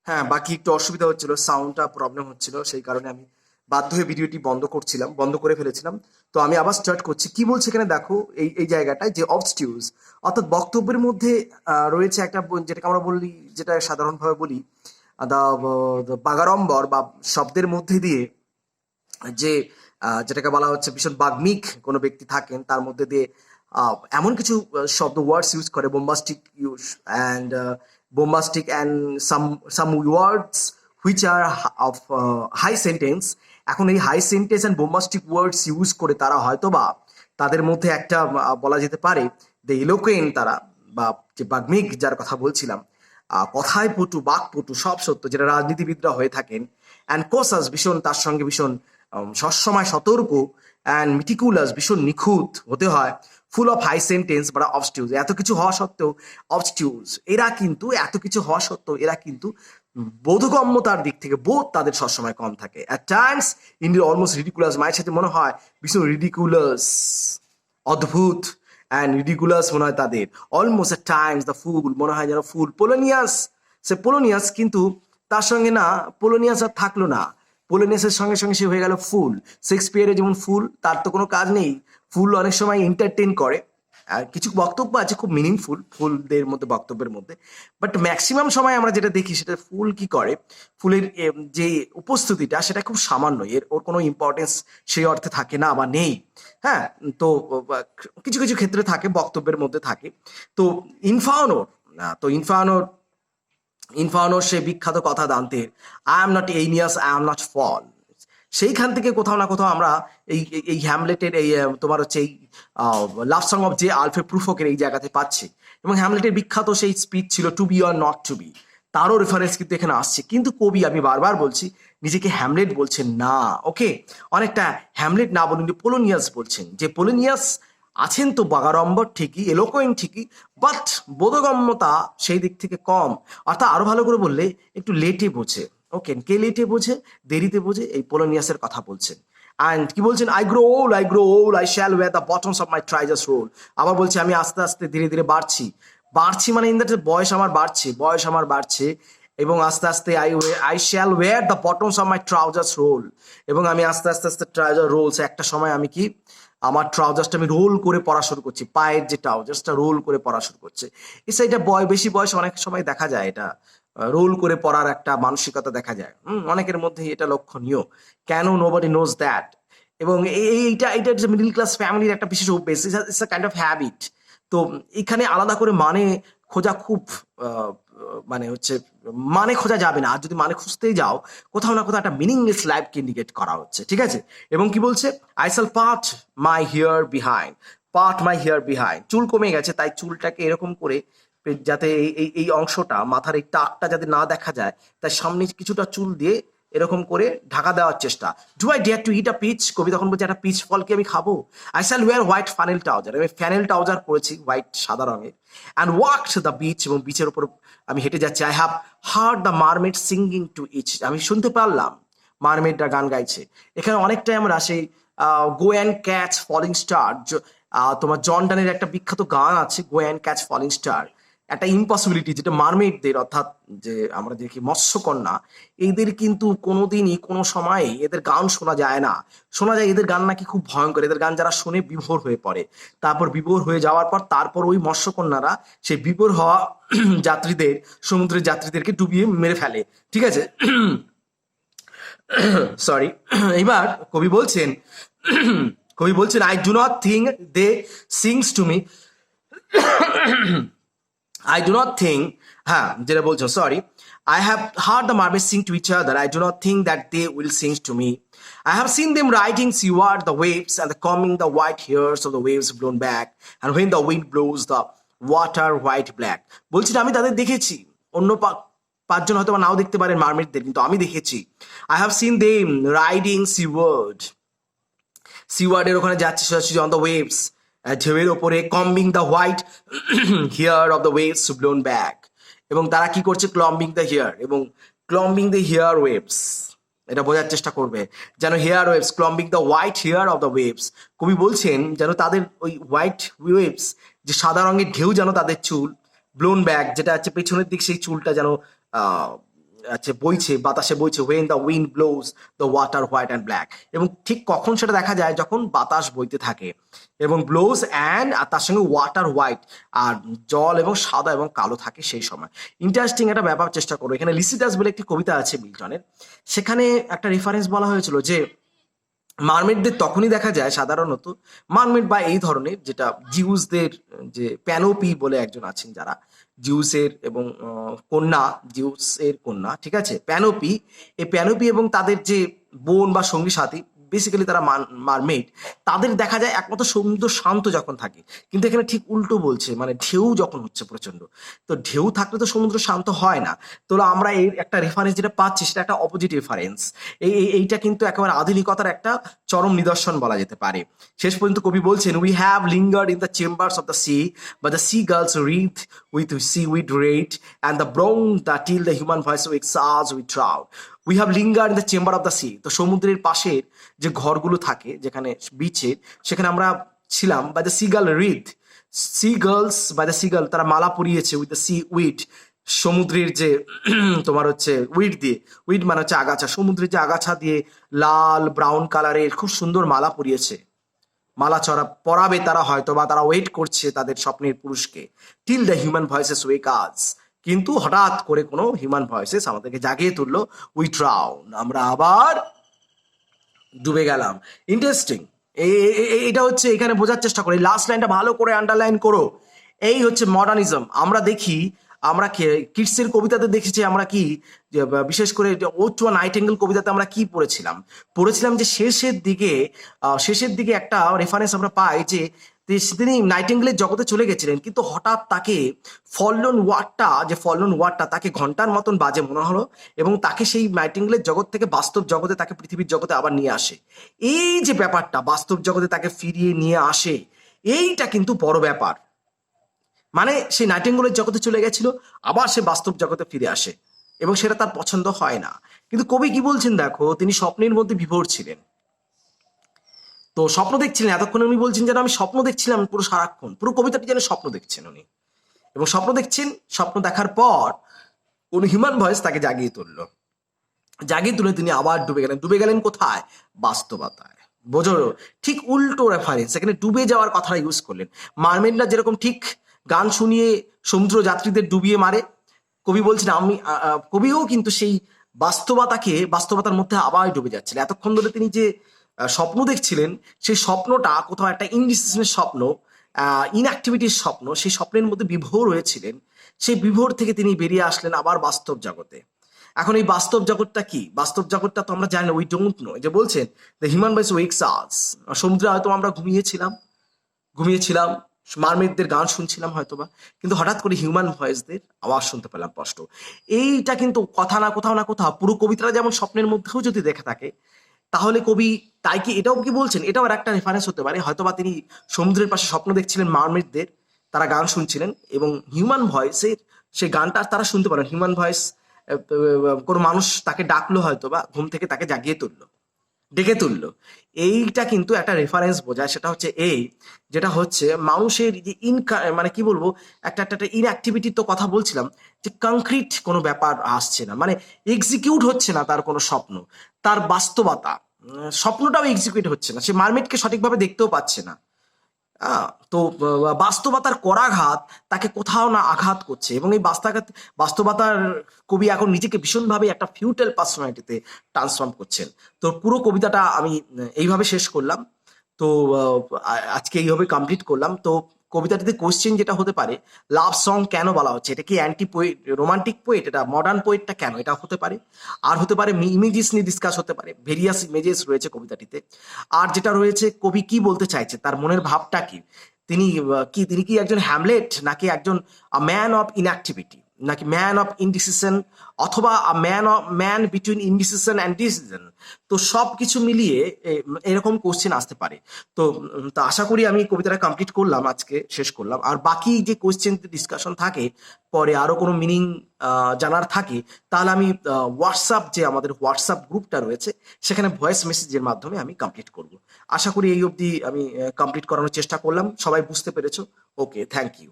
হ্যাঁ, বাকি একটু অসুবিধা হচ্ছিল, সাউন্ডটা প্রবলেম হচ্ছিল, সেই কারণে আমি বাধ্য হয়ে ভিডিওটি বন্ধ করে ফেলেছিলাম। তো আমি আবার স্টার্ট করছি। কি বলছে এখানে দেখো, এই জায়গাটায় যে অবস্টিউস, অর্থাৎ বক্তব্যের মধ্যে রয়েছে একটা যেটাকে আমরা বলি, যেটা সাধারণভাবে বলি বাগাড়ম্বর বা শব্দের মধ্যে দিয়ে যে যেটাকে বলা হচ্ছে ভীষণ বাগ্মিক কোনো ব্যক্তি থাকেন, তার মধ্যে দিয়ে এমন কিছু শব্দ ওয়ার্ডস ইউজ করে, bombastic and some words which are of high sentence। এখন এই high sentence and bombastic words use করে তারা হয়তোবা তাদের মধ্যে একটা বলা যেতে পারে দ্য ইলোকুয়েন্ট, তারা বা যে বাগ্মিক যার কথা বলছিলাম, কথায় পটু বাকপটু সব সত্য, যেটা রাজনীতিবিদরা হয়ে থাকেন। অ্যান্ড কোসাস ভীষণ, তার সঙ্গে ভীষণ সবসময় সতর্ক, অ্যান্ড মিটিকুলাস ভীষণ নিখুঁত হতে হয়। ফুল অফ হাই সেন্টেন্স বা অবস্টিউজ, এত কিছু হওয়া সত্ত্বেও অবস্টিউজ, এত কিছু হওয়া সত্ত্বেও এরা কিন্তু বোধগম্যতার দিক থেকে বোধ তাদের সবসময় কম থাকে। At Times India almost ridiculous, মায়ের সাথে মনে হয় ভীষণ রিডিকুলাস, অদ্ভুত অ্যান্ড রিডিকুলাস মনে হয় তাদের। অলমোস্ট অ্যাট টাইমস দ্য ফুল, মনে হয় যেন ফুল। পোলোনিয়াস, সে পোলোনিয়াস, কিন্তু তার সঙ্গে না পোলোনিয়াস আর থাকলো না, পোলোনিয়াসের সঙ্গে সঙ্গে সে হয়ে গেল ফুল। শেক্সপিয়ারে যেমন ফুল, তার তো কোনো কাজ নেই, ফুল অনেক সময় এন্টারটেন করে। আর কিছু বক্তব্য আছে খুব মিনিংফুল ফুলদের মধ্যে, বক্তব্যের মধ্যে, বাট ম্যাক্সিমাম সময় আমরা যেটা দেখি সেটা ফুল কি করে, ফুলের যে উপস্থিতিটা সেটা খুব সামান্য, ওর কোনো ইম্পর্টেন্স সেই অর্থে থাকে না বা নেই। হ্যাঁ, তো কিছু কিছু ক্ষেত্রে থাকে, বক্তব্যের মধ্যে থাকে। তো ইনফানোর, ইনফানোর সে বিখ্যাত কথা দান্তের, I am not Aeneas, I am not Paul. সেইখান থেকে কোথাও না কোথাও আমরা এই এই হ্যামলেটের এই তোমার হচ্ছে এই লাভ সং অফ যে আলফ্রেড প্রুফকের এই জায়গাতে পাচ্ছি। এবং হ্যামলেটের বিখ্যাত সেই স্পিচ ছিল to be or not to be, তারও রেফারেন্স কিন্তু এখানে আসছে। কিন্তু কবি, আমি বারবার বলছি, নিজেকে হ্যামলেট বলছেন না। ওকে, অনেকটা হ্যামলেট না বলুন, পোলোনিয়াস বলছেন। যে পোলোনিয়াস আছেন তো বাগাড়ম্বর ঠিকই, এলোকোয়েন্ট ঠিকই, বাট বোধগম্যতা সেই দিক থেকে কম। অর্থাৎ আরো ভালো করে বললে একটু লেটে বোঝে। ওকে, কে লেটে বোঝে, দেরিতে বোঝে, এই পোলোনিয়াসের কথা বলছেন। অ্যান্ড কি বলছেন, I grow old, I shall wear the bottoms of my trousers rolled. আবার বলছে আমি আস্তে আস্তে ধীরে ধীরে বাড়ছি, মানে ইন দ্যাট বয়স আমার বাড়ছে, এবং আস্তে আস্তে I shall wear the bottoms of my trousers roll. এবং আমি আস্তে আস্তে আস্তে ট্রাউজার রোলস, একটা সময় আমি কি আমার ট্রাউজার্সটা আমি রোল করে পরা শুরু করছি, পায়ের যে ট্রাউজার্সটা রোল করে পরা শুরু করছে। এটা বেশি বয়স অনেক সময় দেখা যায়, এটা রোল করে পড়ার একটা মানসিকতা দেখা যায়। অনেকের মধ্যে এটা লক্ষণীয়। কেন, নোবডি নোজ দ্যাট। এবং এইটা মিডল ক্লাস ফ্যামিলির একটা বিশেষ অভ্যেস, it's a kind of habit. তো এখানে আলাদা করে মানে খোঁজা খুব মানে হচ্ছে, মানে খোঁজা যাবে না। আর যদি মানে খুঁজতেই যাও, কোথাও না কোথাও একটা মিনিংলেস লাইফকে ইন্ডিকেট করা হচ্ছে, ঠিক আছে? এবং কি বলছে, I shall part my hair behind. চুল কমে গেছে, তাই চুলটাকে এরকম করে যাতে এই অংশটা, মাথার এই টাকটা যাতে না দেখা যায়, তাই সামনে কিছুটা চুল দিয়ে এরকম করে ঢাকা দেওয়ার চেষ্টা। Do I dare to eat a peach? কবি তখন বলছে, একটা পিচ ফলকে আমি খাবো? I shall wear white flannel trouser, আমি ফ্যানেল ট্রাউজার পরেছি, হোয়াইট সাদা রঙের। অ্যান্ড ওয়াকড দ্য বিচ, এবং বিচের উপর আমি হেঁটে যাচ্ছি। I have heard the mermaid singing to each, আমি শুনতে পারলাম মারমেডরা গান গাইছে। এখানে অনেকটাই আমরা সেই go and catch falling star, তোমার জন ডানের একটা বিখ্যাত গান আছে, go and catch falling star. একটা ইম্পসিবিলিটি, যেটা মারমেডদের, অর্থাৎ যে আমরা দেখি মৎস্যকন্যা, এদের কিন্তু কোনোদিনই কোনো সময়ে এদের গান শোনা যায় না। শোনা যায় এদের গান নাকি খুব ভয়ঙ্কর, এদের গান যারা শোনে বিভোর হয়ে পড়ে। তারপর বিভোর হয়ে যাওয়ার পর তারপর ওই মৎস্যকন্যারা সেই বিভোর হওয়া যাত্রীদের, সমুদ্রের যাত্রীদেরকে ডুবিয়ে মেরে ফেলে, ঠিক আছে? সরি। এবার কবি বলছেন I do not think they sings to me, I do not think, যেটা বলছো, sorry. I have heard the mermaids sing to each other. I do not think that they will sing to me. I have seen them riding seaward the waves and combing the white hairs of the waves blown back. And when the wind blows, the water white black. বলছি আমি তাদের দেখেছি, অন্য পাঁচজন হয়তো নাও দেখতে পারেন মারমেডদের, কিন্তু আমি দেখেছি। I have seen them riding সিওয়ার্ডের ওখানে যাচ্ছে সোজাসুজি অন দ্য ওয়েভস, ঢেউয়ের ওপরে, combing the white hair of the waves blown back. এবং তারা কি করছে, ক্লম্বিং দ্য হেয়ার, এবং ক্লম্বিং দ্য হেয়ার ওয়েভস, এটা বোঝার চেষ্টা করবে, যেন hair waves, combing the white hair of the waves. কবি বলছেন যেন তাদের ওই হোয়াইট ওয়েভস, যে সাদা রঙের ঢেউ, যেন তাদের চুল ব্লোন ব্যাক, যেটা হচ্ছে পেছনের দিক, সেই চুলটা যেন বইছে, বাতাসে বইছে, when the wind blows the water white and black, এবং ঠিক কখন সেটা দেখা যায় যখন বাতাস বইতে থাকে এবং ব্লোজ অ্যান্ড আর তার সঙ্গে ওয়াটার হোয়াইট, আর জল এবং সাদা এবং কালো থাকে সেই সময়। ইন্টারেস্টিং একটা ব্যাপার চেষ্টা করো, এখানে লিসিডাস বলে একটি কবিতা আছে মিল্টনের, সেখানে একটা রেফারেন্স বলা হয়েছিল যে মারমেডদের তখনই দেখা যায় সাধারণত, মারমেড বা এই ধরনের, যেটা জিউসদের যে প্যানোপি বলে একজন আছেন যারা জিউসের এবং কন্যা, জিউসের কন্যা, ঠিক আছে, প্যানোপি, এই প্যানোপি এবং তাদের যে বোন বা সঙ্গী সাথী, বেসিক্যালি তারা মারমেড, তাদের দেখা যায় একমাত্র সমুদ্র শান্ত যখন থাকে। কিন্তু এখানে ঠিক উল্টো বলছে, মানে ঢেউ যখন হচ্ছে প্রচন্ড, তো ঢেউ থাকলে তো সমুদ্র শান্ত হয় না। তো আমরা এই একটা রেফারেন্স যেটা পাচ্ছি সেটা একটা অপোজিট রেফারেন্স। এইটা কিন্তু একেবারে আধুনিকতার একটা চরম নিদর্শন বলা যেতে পারে। শেষ পর্যন্ত কবি বলছেন, we have lingered in the chambers of the sea, but the sea girls wreath with seaweed red and the brown the till the human voice with us with drowned. We have linger in the chamber of the sea, তো সমুদ্রের পাশের যে ঘরগুলো থাকে যেখানে বিচের, সেখানে আমরা ছিলাম। By the sea girl wreath, sea girls by the sea girl, তারা মালা পরিয়েছে উইথ দ্য সি উইট, সমুদ্রের যে তোমার হচ্ছে উইট দিয়ে, উইট মানে হচ্ছে আগাছা, সমুদ্রের যে আগাছা দিয়ে লাল ব্রাউন কালারের খুব সুন্দর মালা পরিয়েছে। মালা পরাবে তারা, হয়তো বা তারা ওয়েট করছে তাদের স্বপ্নের পুরুষকে। টিল দ্য হিউম্যান ভয়েসেস ওয়েক আস, কিন্তু হঠাৎ করে কোনো হিউম্যান ভয়েসেস আমাদেরকে জাগিয়ে তুললো, উই ড্রাউন, আমরা আবার ডুবে গেলাম। ইন্টারেস্টিং, এটা হচ্ছে এখানে বোঝার চেষ্টা করি, লাস্ট লাইনটা ভালো করে আন্ডারলাইন করো। এই হচ্ছে মডার্নিজম। আমরা দেখি, আমরা কিডসের কবিতাতে দেখেছি আমরা কি, বিশেষ করে ওটুয়া নাইটেঙ্গেল কবিতাতে আমরা কি পড়েছিলাম যে শেষের দিকে একটা রেফারেন্স আমরা পাই যে তিনি নাইটেঙ্গেলের জগতে চলে গেছিলেন, কিন্তু হঠাৎ তাকে ফলন ওয়ার্ডটা তাকে ঘন্টার মতন বাজে মনে হলো, এবং তাকে সেই নাইটেঙ্গেলের জগৎ থেকে বাস্তব জগতে, তাকে পৃথিবীর জগতে আবার নিয়ে আসে। এই যে ব্যাপারটা, বাস্তব জগতে তাকে ফিরিয়ে নিয়ে আসে, এইটা কিন্তু বড় ব্যাপার। মানে সে নাইটেঙ্গেলের জগতে চলে গেছিল, আবার সে বাস্তব জগতে ফিরে আসে, এবং সেটা তার পছন্দ হয় না। কিন্তু কবি কি বলছেন দেখো, তিনি স্বপ্নের মধ্যে বিভোর ছিলেন, তো স্বপ্ন দেখছিলেন এতক্ষণ, উনি বলছেন যেন আমি স্বপ্ন দেখছিলাম পুরো সারাক্ষণ, পুরো কবিতাটি যেন স্বপ্ন দেখছেন উনি, এবং স্বপ্ন দেখছেন, স্বপ্ন দেখার পর কোন হিউম্যান ভয়েস তাকে জাগিয়ে তুলে তিনি আবার ডুবে গেলেন কোথায়? বাস্তবতায়। বোঝো, ঠিক উল্টো রেফারেন্স, এখানে ডুবে যাওয়ার কথাটা ইউজ করলেন। মারমেডরা যেরকম ঠিক গান শুনিয়ে সমুদ্র যাত্রীদের ডুবিয়ে মারে, কবি বলছেন কবিও কিন্তু সেই বাস্তবতার মধ্যে আবার ডুবে যাচ্ছিলেন। এতক্ষণ ধরে তিনি যে স্বপ্ন দেখছিলেন, সেই স্বপ্নটা কোথাও একটা ইনডিসিশনের স্বপ্ন, ইনঅ্যাক্টিভিটির স্বপ্ন, সেই স্বপ্নের মধ্যে বিভোর হয়েছিলেন। সেই বিভোর থেকে তিনি বেরিয়ে আসলেন আবার বাস্তব জগতে। এখন এই বাস্তব জগৎটা কি? বাস্তব জগৎটা তো আমরা জানি, উই ডোন্ট নো। যে বলছেন দ্য হিউম্যান ভয়েস ওয়েকস আস, সমুদ্রে হয়তো আমরা ঘুমিয়েছিলাম, মারমেডদের গান শুনছিলাম হয়তোবা, কিন্তু হঠাৎ করে হিউম্যান ভয়েসদের আওয়াজ শুনতে পেলাম স্পষ্ট। এইটা কিন্তু কোথাও না কোথাও পুরো কবিতাটা যেমন স্বপ্নের মধ্যেও যদি দেখে থাকে, তাহলে কবি তাই কি এটাও কি বলছেন, এটাও একটা রেফারেন্স হতে পারে। হয়তোবা তিনি সমুদ্রের পাশে স্বপ্ন দেখছিলেন মারমেডদের, তারা গান শুনছিলেন, এবং হিউম্যান ভয়েসের সেই গানটা তারা শুনতে পারেন। হিউম্যান ভয়েস, কোনো মানুষ তাকে ডাকলো, হয়তোবা ঘুম থেকে তাকে ডেকে তুললো। এইটা কিন্তু একটা রেফারেন্স বোঝায়, সেটা হচ্ছে যেটা হচ্ছে মানুষের যে মানে কি বলবো, একটা ইনঅ্যাক্টিভিটির তো কথা বলছিলাম, যে কংক্রিট কোনো ব্যাপার আসছে না, মানে এক্সিকিউট হচ্ছে না তার কোনো স্বপ্ন, তার বাস্তবতা, স্বপ্নটাও এক্সিকিউট হচ্ছে না, সে মারমেডকে সঠিকভাবে দেখতেও পাচ্ছে না। তো বাস্তবতার করাঘাত তাকে কোথাও না আঘাত করছে, এবং এই বাস্তবতার কবি এখন নিজেকে ভীষণভাবে একটা ফিউটাল পার্সোনালিটিতে ট্রান্সফর্ম করছেন। তো পুরো কবিতাটা আমি এইভাবে শেষ করলাম। তো আজকে এইভাবে কমপ্লিট করলাম। তো কবিতাটিতে কোশ্চেন যেটা হতে পারে, লাভ সং কেন বলা হচ্ছে, এটা কি অ্যান্টি পোয়েট, রোমান্টিক পোয়েট, এটা মডার্ন পোয়েটটা কেন, এটা হতে পারে। আর হতে পারে ইমেজেস নিয়ে ডিসকাস হতে পারে, ভেরিয়াস ইমেজেস রয়েছে কবিতাটিতে। আর যেটা রয়েছে, কবি কি বলতে চাইছে, তার মনের ভাবটা কি, তিনি কি একজন হ্যামলেট, নাকি একজন ম্যান অফ ইনঅ্যাক্টিভিটি, নাকি ম্যান অফ ইনডিসিশন, অথবা man between indecision and decision. তো সব কিছু মিলিয়ে এরকম কোশ্চেন আসতে পারে। তো আশা করি আমি কবিতাটা কমপ্লিট করলাম, আজকে শেষ করলাম। আর বাকি যে কোশ্চেন ডিসকাশন থাকে, পরে আরো কোনো মিনিং জানার থাকে, তাহলে আমি আমাদের হোয়াটসঅ্যাপ গ্রুপটা রয়েছে, সেখানে ভয়েস মেসেজের মাধ্যমে আমি কমপ্লিট করব। আশা করি এই অবধি আমি কমপ্লিট করানোর চেষ্টা করলাম। সবাই বুঝতে পেরেছো? ওকে, থ্যাংক ইউ।